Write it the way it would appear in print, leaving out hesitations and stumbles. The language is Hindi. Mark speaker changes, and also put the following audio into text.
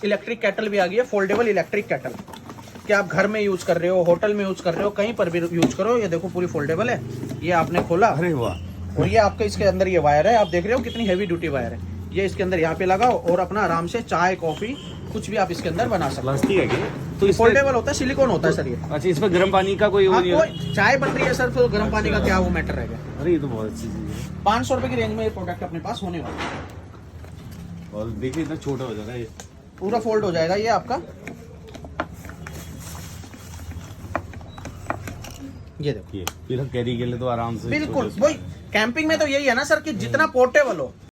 Speaker 1: इलेक्ट्रिक केटल भी आ गई है, फोल्डेबल इलेक्ट्रिक केटल कि आप घर में यूज कर रहे हो, होटल में यूज कर रहे हो, कहीं पर भी यूज करो। ये देखो पूरी फोल्डेबल है। ये आपने खोला,
Speaker 2: अरे वाह,
Speaker 1: और ये आपके इसके अंदर ये वायर है, आप देख रहे हो कितनी हैवी ड्यूटी वायर है। ये इसके अंदर यहाँ पे लगाओ और अपना आराम से चाय कॉफी कुछ भी आप इसके अंदर बना सकते हो।
Speaker 2: प्लास्टिक है क्या? तो इस
Speaker 1: फोल्डेबल होता है, सिलिकॉन होता है सर ये।
Speaker 2: अच्छा, इस पर गर्म पानी का कोई वो
Speaker 1: हाँ,
Speaker 2: नहीं है?
Speaker 1: कोई चाय बन रही है सर, तो गर्म पानी का क्या वो मैटर रहेगा।
Speaker 2: अरे ये तो बहुत अच्छी चीज है।
Speaker 1: 500 रुपए की रेंज में ये प्रोडक्ट अपने पास होने वाला है।
Speaker 2: और देखिए इतना छोटा हो जा रहा है ये।
Speaker 1: पूरा फोल्ड हो जाएगा ये आपका। ये देखो,
Speaker 2: ये फिर कैरी के लिए तो आराम से
Speaker 1: बिल्कुल
Speaker 2: छोटे से-
Speaker 1: वही कैंपिंग में तो यही है ना सर कि जितना पोर्टेबल हो